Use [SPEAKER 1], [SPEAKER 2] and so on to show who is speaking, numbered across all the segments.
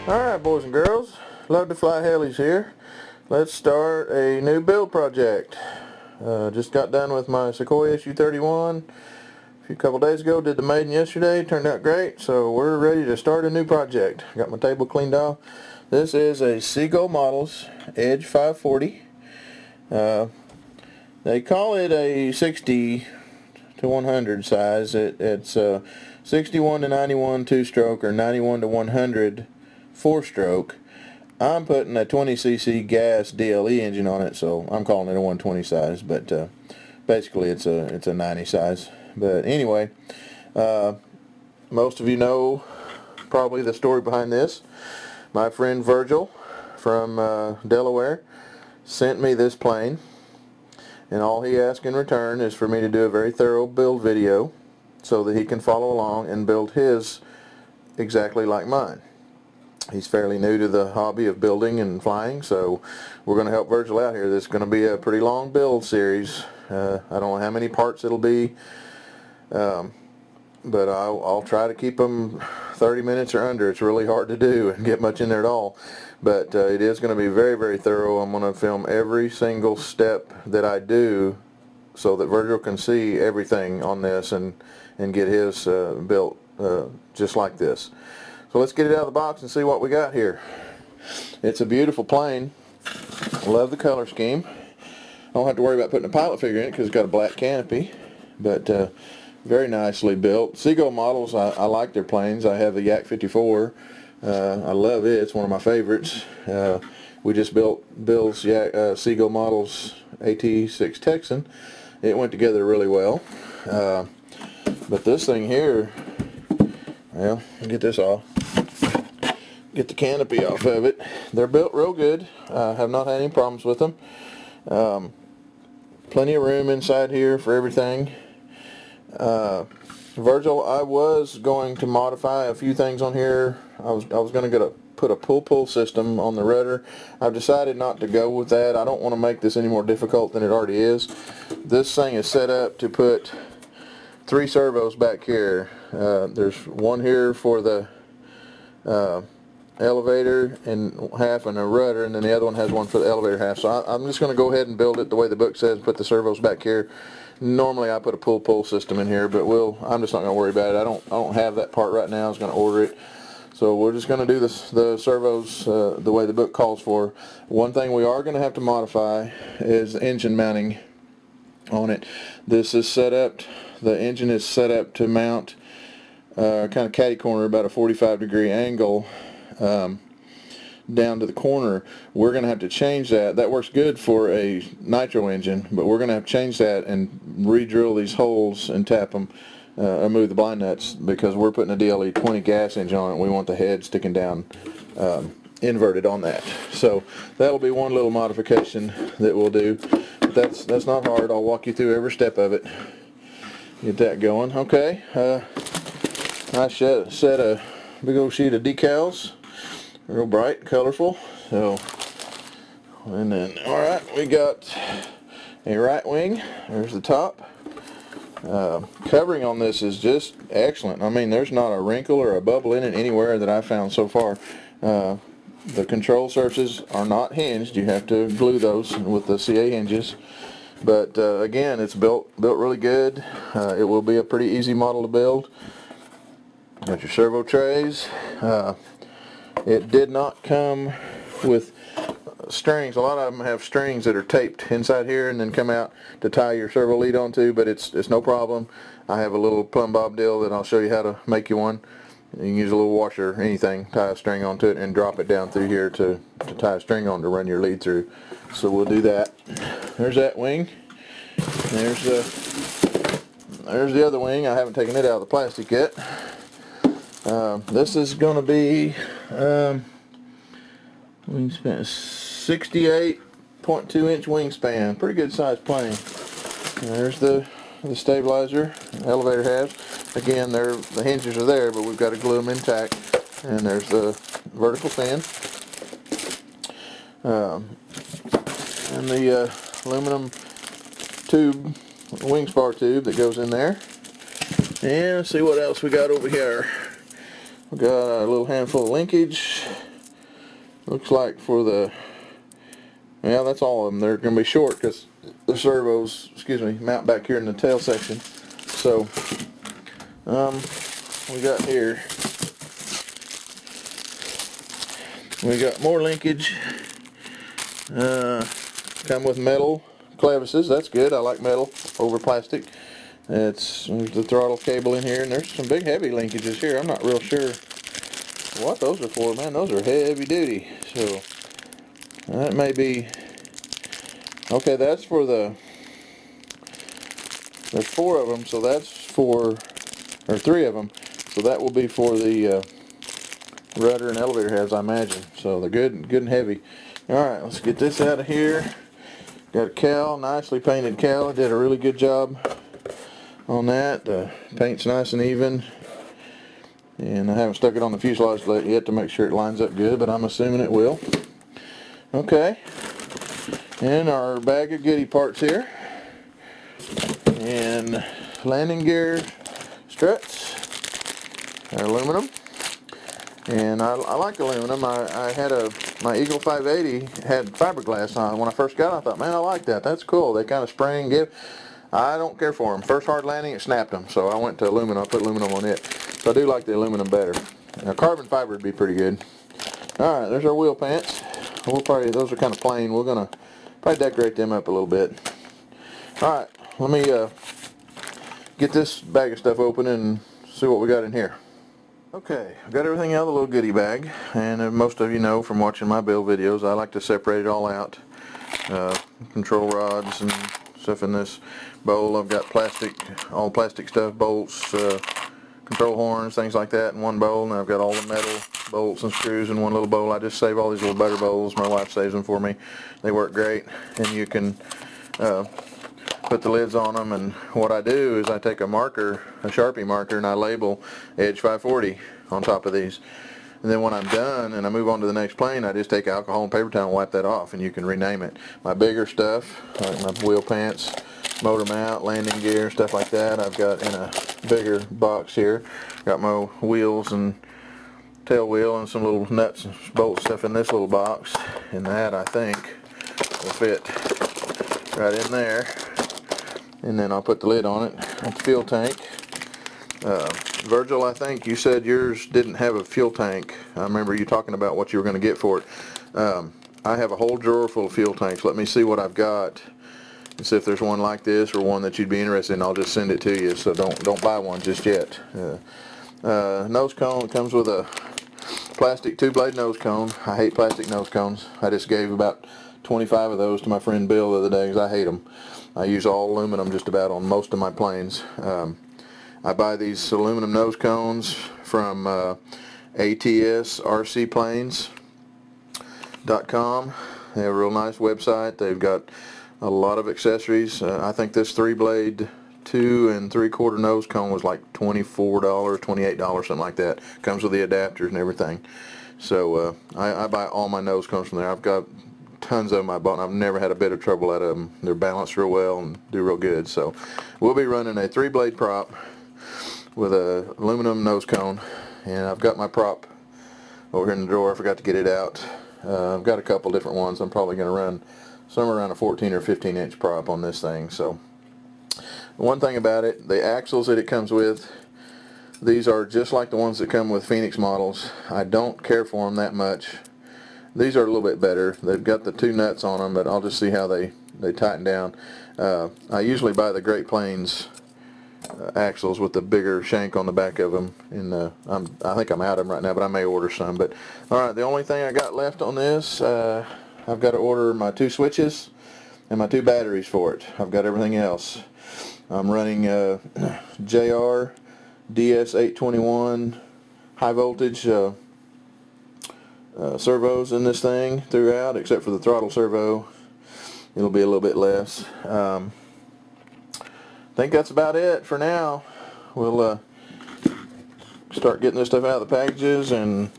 [SPEAKER 1] Alright, boys and girls, Love to Fly Helis here. Let's start a new build project. Just got done with my Sequoia SU-31 a couple days ago. Did the maiden yesterday, turned out great, so we're ready to start a new project. Got my table cleaned off. This is a Seagull Models Edge 540. They call it a 60 to 100 size. It's 61 to 91 two-stroke or 91 to 100 four-stroke. I'm putting a 20cc gas DLE engine on it, so I'm calling it a 120 size, but basically it's a 90 size. But anyway, most of you know probably the story behind this. My friend Virgil from Delaware sent me this plane, and all he asked in return is for me to do a very thorough build video so that he can follow along and build his exactly like mine. He's fairly new to the hobby of building and flying, so we're going to help Virgil out here. This is going to be a pretty long build series. I don't know how many parts it'll be, but I'll try to keep them 30 minutes or under. It's really hard to do and get much in there at all, but it is going to be very, very thorough. I'm going to film every single step that I do so that Virgil can see everything on this and get his built just like this. So let's get it out of the box and see what we got here. It's a beautiful plane. Love the color scheme. I don't have to worry about putting a pilot figure in it because it's got a black canopy, but very nicely built. Seagull Models, I like their planes. I have the Yak 54. I love it. It's one of my favorites. We just built Bill's Seagull Models AT6 Texan. It went together really well. But this thing here, well, get this off. Get the canopy off of it. They're built real good. I have not had any problems with them. Plenty of room inside here for everything. Virgil, I was going to modify a few things on here. I was going to put a pull system on the rudder. I've decided not to go with that. I don't want to make this any more difficult than it already is. This thing is set up to put 3 servos back here. There's one here for the elevator and half and a rudder, and then the other one has one for the elevator half. So I'm just going to go ahead and build it the way the book says, put the servos back here. Normally I put a pull system in here, but I'm just not going to worry about it. I don't have that part right now. I was going to order it. So we're just going to do the servos the way the book calls for. One thing we are going to have to modify is engine mounting on it. This is set up, the engine is set up to mount kind of catty corner, about a 45-degree angle down to the corner. We're going to have to change that. That works good for a nitro engine, but we're going to have to change that and re-drill these holes and tap them or move the blind nuts, because we're putting a DLE 20 gas engine on it. We want the head sticking down inverted on that. So that'll be one little modification that we'll do. But that's not hard. I'll walk you through every step of it. Get that going. Okay. I set a big old sheet of decals, real bright, colorful. So, and then, all right, we got a right wing. There's the top. Covering on this is just excellent. I mean, there's not a wrinkle or a bubble in it anywhere that I've found so far. The control surfaces are not hinged. You have to glue those with the CA hinges. But again, it's built really good. It will be a pretty easy model to build. Got your servo trays. It did not come with strings. A lot of them have strings that are taped inside here and then come out to tie your servo lead onto, but it's no problem. I have a little plumb bob deal that I'll show you how to make you one. You can use a little washer or anything, tie a string onto it and drop it down through here to tie a string on to run your lead through. So we'll do that. There's that wing. There's the other wing. I haven't taken it out of the plastic yet. This is going to be wingspan 68.2 inch wingspan. Pretty good sized plane. And there's the stabilizer elevator has. Again, the hinges are there, but we've got to glue them intact. And there's the vertical fin. And the aluminum tube, wing spar tube that goes in there. And let's see what else we got over here. We got a little handful of linkage. Looks like for the, yeah, that's all of them. They're going to be short because the servos, mount back here in the tail section. So, we got here, we got more linkage. Come with metal clevises. That's good. I like metal over plastic. There's the throttle cable in here, and there's some big heavy linkages here. I'm not real sure what those are for, man. Those are heavy duty. So that may be okay. That's for there's 4 of them, so that's for, or 3 of them, so that will be for the rudder and elevator heads, I imagine. So they're good and heavy. All right, let's get this out of here. Got a cowl, nicely painted cowl. I did a really good job on that. The paint's nice and even, and I haven't stuck it on the fuselage yet to make sure it lines up good, but I'm assuming it will. Okay, and our bag of goodie parts here, and landing gear struts. They're aluminum, and I like aluminum. I had my Eagle 580 had fiberglass on. When I first got it, I thought, man, I like that. That's cool. They kind of spring, give. I don't care for them. First hard landing, it snapped them. So I went to aluminum. I put aluminum on it. So I do like the aluminum better. Now carbon fiber would be pretty good. All right, there's our wheel pants. Those are kind of plain. We're gonna probably decorate them up a little bit. All right, let me get this bag of stuff open and see what we got in here. Okay, I've got everything out of the little goodie bag, and most of you know from watching my build videos, I like to separate it all out. Control rods and stuff in this bowl. I've got all plastic stuff, bolts, control horns, things like that in one bowl, and I've got all the metal bolts and screws in one little bowl. I just save all these little butter bowls. My wife saves them for me. They work great, and you can put the lids on them, and what I do is I take a Sharpie marker, and I label Edge 540 on top of these. And then when I'm done and I move on to the next plane, I just take alcohol and paper towel and wipe that off, and you can rename it. My bigger stuff, like my wheel pants, motor mount, landing gear, stuff like that, I've got in a bigger box here. Got my wheels and tail wheel and some little nuts and bolt stuff in this little box. And that, I think, will fit right in there. And then I'll put the lid on it. That's the fuel tank. Virgil, I think you said yours didn't have a fuel tank. I remember you talking about what you were going to get for it. I have a whole drawer full of fuel tanks. Let me see what I've got and see if there's one like this or one that you'd be interested in. I'll just send it to you, so don't buy one just yet. Nose cone comes with a plastic 2-blade nose cone. I hate plastic nose cones. I just gave about 25 of those to my friend Bill the other day because I hate them. I use all aluminum just about on most of my planes. I buy these aluminum nose cones from ATSRCplanes.com. They have a real nice website. They've got a lot of accessories. I think this 3-blade 2 3/4 nose cone was like $24, $28, something like that. Comes with the adapters and everything. So I buy all my nose cones from there. I've got tons of them I bought, and I've never had a bit of trouble out of them. They're balanced real well and do real good. So we'll be running a 3-blade prop with a aluminum nose cone, and I've got my prop over here in the drawer. I forgot to get it out. I've got a couple different ones. I'm probably going to run somewhere around a 14 or 15 inch prop on this thing. So one thing about it, the axles that it comes with, these are just like the ones that come with Phoenix models. I don't care for them that much. These are a little bit better. They've got the 2 nuts on them, but I'll just see how they tighten down. I usually buy the Great Plains axles with the bigger shank on the back of them, and I think I'm out of them right now, but I may order some. But alright, the only thing I got left on this, I've got to order my 2 switches and my 2 batteries for it. I've got everything else. I'm running JR DS821 high voltage servos in this thing throughout, except for the throttle servo. It'll be a little bit less. I think that's about it for now. We'll start getting this stuff out of the packages, and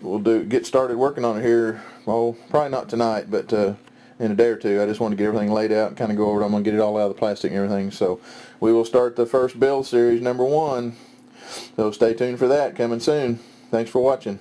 [SPEAKER 1] we'll get started working on it here. Well, probably not tonight, but in a day or two. I just want to get everything laid out and kind of go over it. I'm going to get it all out of the plastic and everything. So we will start the first build series, number 1. So stay tuned for that, coming soon. Thanks for watching.